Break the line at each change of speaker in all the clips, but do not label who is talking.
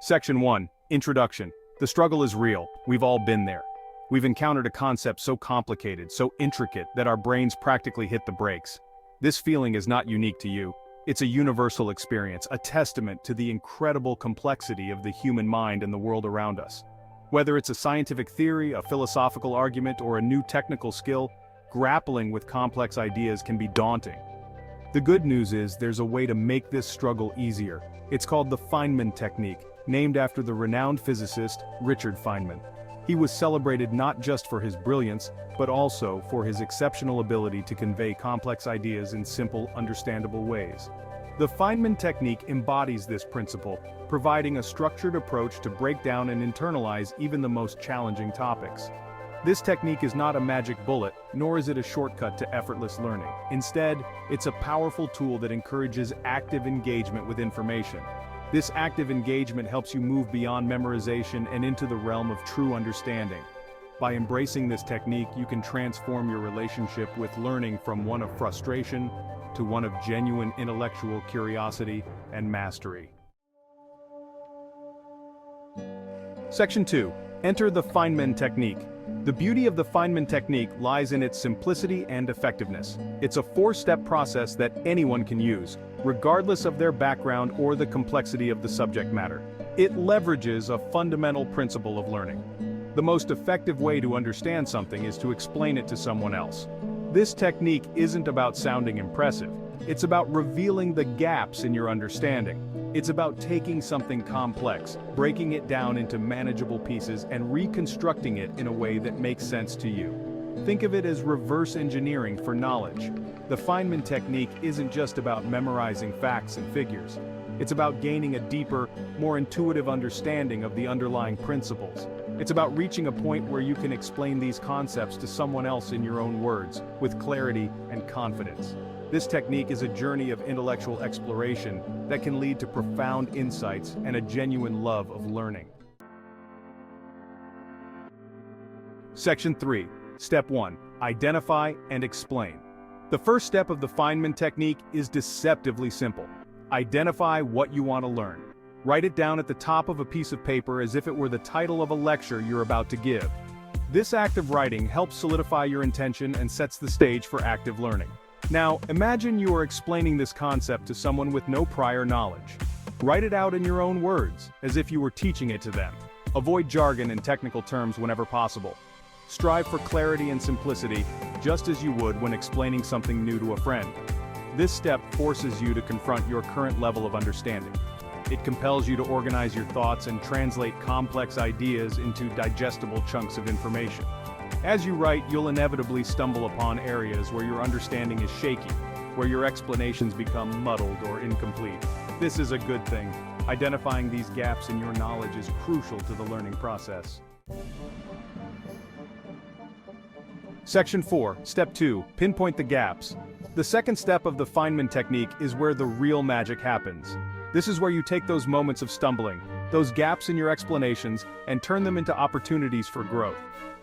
Section 1. Introduction. The struggle is real. We've all been there. We've encountered a concept so complicated, so intricate, that our brains practically hit the brakes. This feeling is not unique to you. It's a universal experience, a testament to the incredible complexity of the human mind and the world around us. Whether it's a scientific theory, a philosophical argument, or a new technical skill, grappling with complex ideas can be daunting. The good news is there's a way to make this struggle easier. It's called the Feynman Technique, named after the renowned physicist Richard Feynman. He was celebrated not just for his brilliance, but also for his exceptional ability to convey complex ideas in simple, understandable ways. The Feynman Technique embodies this principle, providing a structured approach to break down and internalize even the most challenging topics. This technique is not a magic bullet, nor is it a shortcut to effortless learning. Instead, it's a powerful tool that encourages active engagement with information. This active engagement helps you move beyond memorization and into the realm of true understanding. By embracing this technique, you can transform your relationship with learning from one of frustration to one of genuine intellectual curiosity and mastery. Section 2. Enter the Feynman Technique. The beauty of the Feynman Technique lies in its simplicity and effectiveness. It's a four-step process that anyone can use, regardless of their background or the complexity of the subject matter. It leverages a fundamental principle of learning. The most effective way to understand something is to explain it to someone else. This technique isn't about sounding impressive. It's about revealing the gaps in your understanding. It's about taking something complex, breaking it down into manageable pieces, and reconstructing it in a way that makes sense to you. Think of it as reverse engineering for knowledge. The Feynman Technique isn't just about memorizing facts and figures. It's about gaining a deeper, more intuitive understanding of the underlying principles. It's about reaching a point where you can explain these concepts to someone else in your own words, with clarity and confidence. This technique is a journey of intellectual exploration that can lead to profound insights and a genuine love of learning. Section 3. Step 1. Identify and explain. The first step of the Feynman Technique is deceptively simple. Identify what you want to learn. Write it down at the top of a piece of paper as if it were the title of a lecture you're about to give. This act of writing helps solidify your intention and sets the stage for active learning. Now, imagine you are explaining this concept to someone with no prior knowledge. Write it out in your own words, as if you were teaching it to them. Avoid jargon and technical terms whenever possible. Strive for clarity and simplicity, just as you would when explaining something new to a friend. This step forces you to confront your current level of understanding. It compels you to organize your thoughts and translate complex ideas into digestible chunks of information. As you write, you'll inevitably stumble upon areas where your understanding is shaky, where your explanations become muddled or incomplete. This is a good thing. Identifying these gaps in your knowledge is crucial to the learning process. Section 4. Step 2. Pinpoint the gaps. The second step of the Feynman Technique is where the real magic happens. This is where you take those moments of stumbling, those gaps in your explanations, and turn them into opportunities for growth.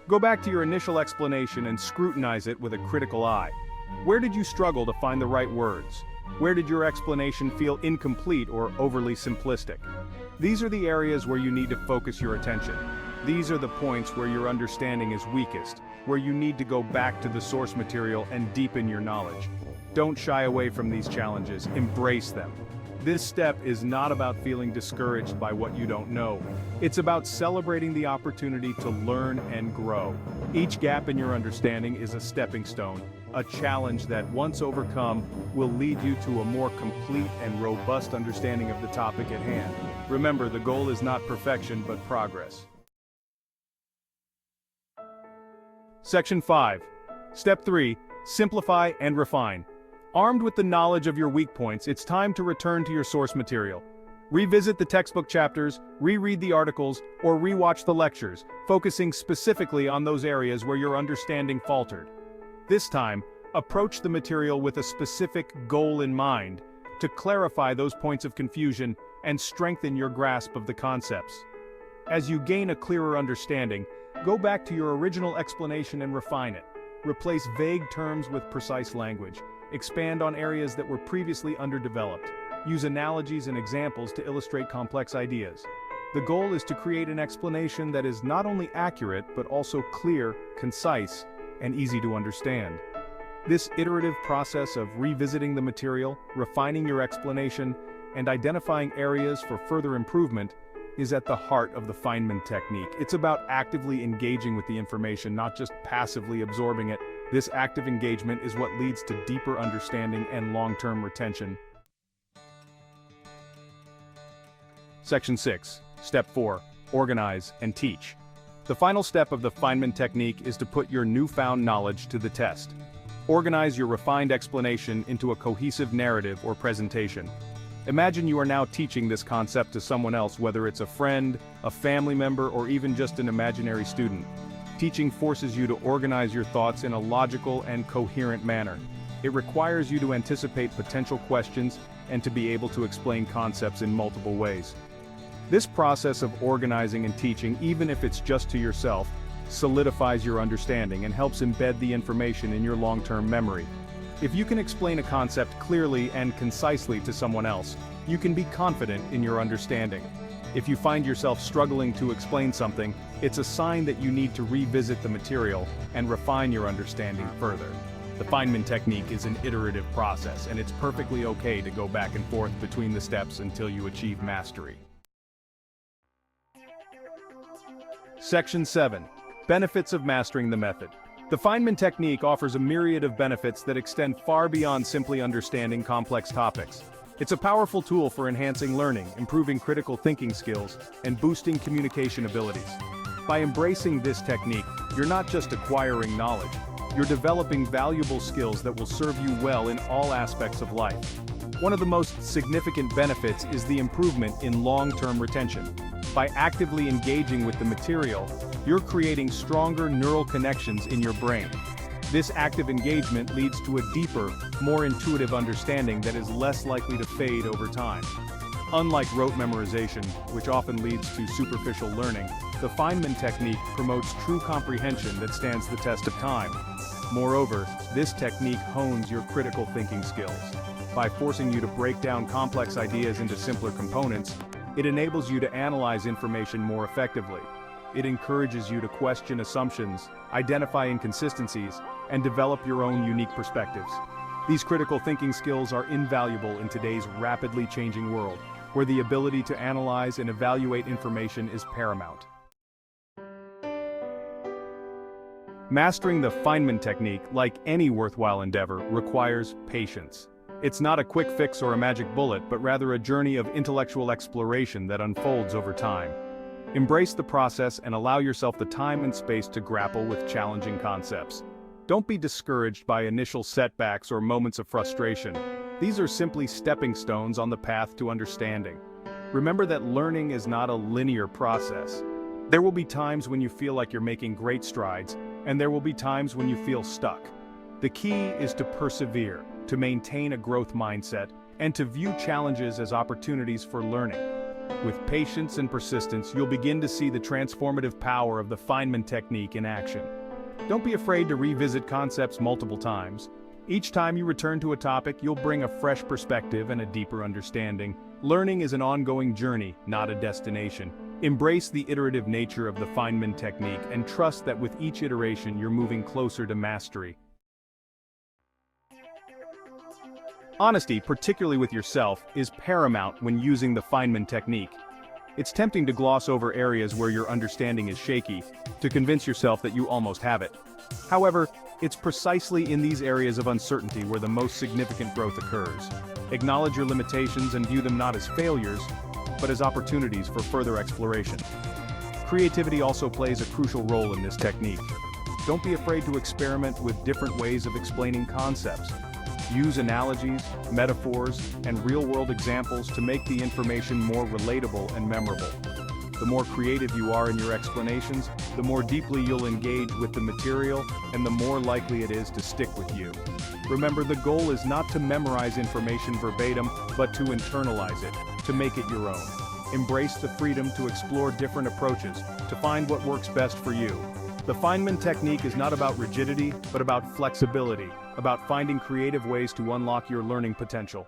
Go back to your initial explanation and scrutinize it with a critical eye. Where did you struggle to find the right words? Where did your explanation feel incomplete or overly simplistic? These are the areas where you need to focus your attention. These are the points where your understanding is weakest, where you need to go back to the source material and deepen your knowledge. Don't shy away from these challenges, embrace them. This step is not about feeling discouraged by what you don't know. It's about celebrating the opportunity to learn and grow. Each gap in your understanding is a stepping stone, a challenge that, once overcome, will lead you to a more complete and robust understanding of the topic at hand. Remember, the goal is not perfection, but progress. Section 5. Step 3. Simplify and refine. Armed with the knowledge of your weak points, it's time to return to your source material. Revisit the textbook chapters, reread the articles, or rewatch the lectures, focusing specifically on those areas where your understanding faltered. This time, approach the material with a specific goal in mind, to clarify those points of confusion and strengthen your grasp of the concepts. As you gain a clearer understanding, go back to your original explanation and refine it. Replace vague terms with precise language. Expand on areas that were previously underdeveloped. Use analogies and examples to illustrate complex ideas. The goal is to create an explanation that is not only accurate but also clear, concise, and easy to understand. This iterative process of revisiting the material, refining your explanation, and identifying areas for further improvement is at the heart of the Feynman technique. It's about actively engaging with the information, not just passively absorbing it. This active engagement is what leads to deeper understanding and long-term retention. Section 6. Step 4. Organize and teach. The final step of the Feynman technique is to put your newfound knowledge to the test. Organize your refined explanation into a cohesive narrative or presentation. Imagine you are now teaching this concept to someone else, whether it's a friend, a family member, or even just an imaginary student. Teaching forces you to organize your thoughts in a logical and coherent manner. It requires you to anticipate potential questions and to be able to explain concepts in multiple ways. This process of organizing and teaching, even if it's just to yourself, solidifies your understanding and helps embed the information in your long-term memory. If you can explain a concept clearly and concisely to someone else, you can be confident in your understanding. If you find yourself struggling to explain something, it's a sign that you need to revisit the material and refine your understanding further. The Feynman technique is an iterative process, and it's perfectly okay to go back and forth between the steps until you achieve mastery. Section 7. Benefits of mastering the method. The Feynman technique offers a myriad of benefits that extend far beyond simply understanding complex topics. It's a powerful tool for enhancing learning, improving critical thinking skills, and boosting communication abilities. By embracing this technique, you're not just acquiring knowledge, you're developing valuable skills that will serve you well in all aspects of life. One of the most significant benefits is the improvement in long-term retention. By actively engaging with the material, you're creating stronger neural connections in your brain. This active engagement leads to a deeper, more intuitive understanding that is less likely to fade over time. Unlike rote memorization, which often leads to superficial learning, the Feynman technique promotes true comprehension that stands the test of time. Moreover, this technique hones your critical thinking skills. By forcing you to break down complex ideas into simpler components, it enables you to analyze information more effectively. It encourages you to question assumptions, identify inconsistencies, and develop your own unique perspectives. These critical thinking skills are invaluable in today's rapidly changing world, where the ability to analyze and evaluate information is paramount. Mastering the Feynman technique, like any worthwhile endeavor, requires patience. It's not a quick fix or a magic bullet, but rather a journey of intellectual exploration that unfolds over time. Embrace the process and allow yourself the time and space to grapple with challenging concepts. Don't be discouraged by initial setbacks or moments of frustration. These are simply stepping stones on the path to understanding. Remember that learning is not a linear process. There will be times when you feel like you're making great strides, and there will be times when you feel stuck. The key is to persevere, to maintain a growth mindset, and to view challenges as opportunities for learning. With patience and persistence, you'll begin to see the transformative power of the Feynman technique in action. Don't be afraid to revisit concepts multiple times. Each time you return to a topic, you'll bring a fresh perspective and a deeper understanding. Learning is an ongoing journey, not a destination. Embrace the iterative nature of the Feynman technique and trust that with each iteration you're moving closer to mastery. Honesty, particularly with yourself, is paramount when using the Feynman technique. It's tempting to gloss over areas where your understanding is shaky, to convince yourself that you almost have it. However, it's precisely in these areas of uncertainty where the most significant growth occurs. Acknowledge your limitations and view them not as failures, but as opportunities for further exploration. Creativity also plays a crucial role in this technique. Don't be afraid to experiment with different ways of explaining concepts. Use analogies, metaphors, and real-world examples to make the information more relatable and memorable. The more creative you are in your explanations, the more deeply you'll engage with the material, and the more likely it is to stick with you. Remember, the goal is not to memorize information verbatim, but to internalize it, to make it your own. Embrace the freedom to explore different approaches, to find what works best for you. The Feynman technique is not about rigidity, but about flexibility, about finding creative ways to unlock your learning potential.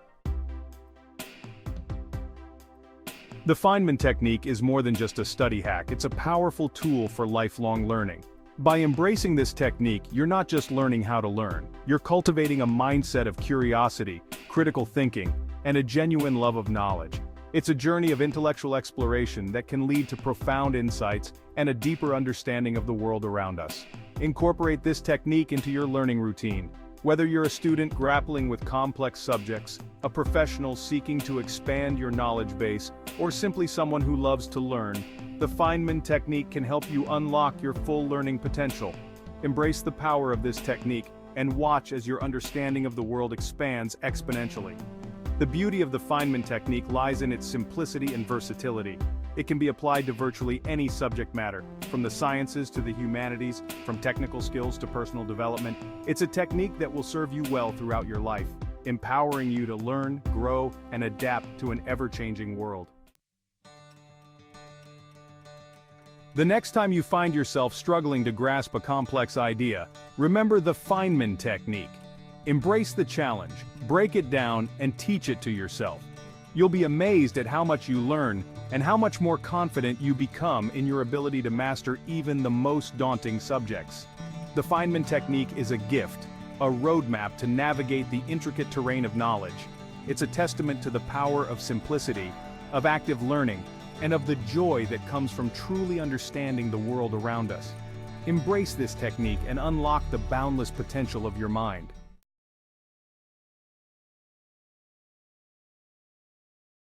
The Feynman Technique is more than just a study hack, it's a powerful tool for lifelong learning. By embracing this technique, you're not just learning how to learn, you're cultivating a mindset of curiosity, critical thinking, and a genuine love of knowledge. It's a journey of intellectual exploration that can lead to profound insights and a deeper understanding of the world around us. Incorporate this technique into your learning routine. Whether you're a student grappling with complex subjects, a professional seeking to expand your knowledge base, or simply someone who loves to learn, the Feynman Technique can help you unlock your full learning potential. Embrace the power of this technique and watch as your understanding of the world expands exponentially. The beauty of the Feynman Technique lies in its simplicity and versatility. It can be applied to virtually any subject matter, from the sciences to the humanities, from technical skills to personal development. It's a technique that will serve you well throughout your life, empowering you to learn, grow, and adapt to an ever-changing world. The next time you find yourself struggling to grasp a complex idea, remember the Feynman Technique. Embrace the challenge, break it down, and teach it to yourself. You'll be amazed at how much you learn and how much more confident you become in your ability to master even the most daunting subjects. The Feynman Technique is a gift, a roadmap to navigate the intricate terrain of knowledge. It's a testament to the power of simplicity, of active learning, and of the joy that comes from truly understanding the world around us. Embrace this technique and unlock the boundless potential of your mind.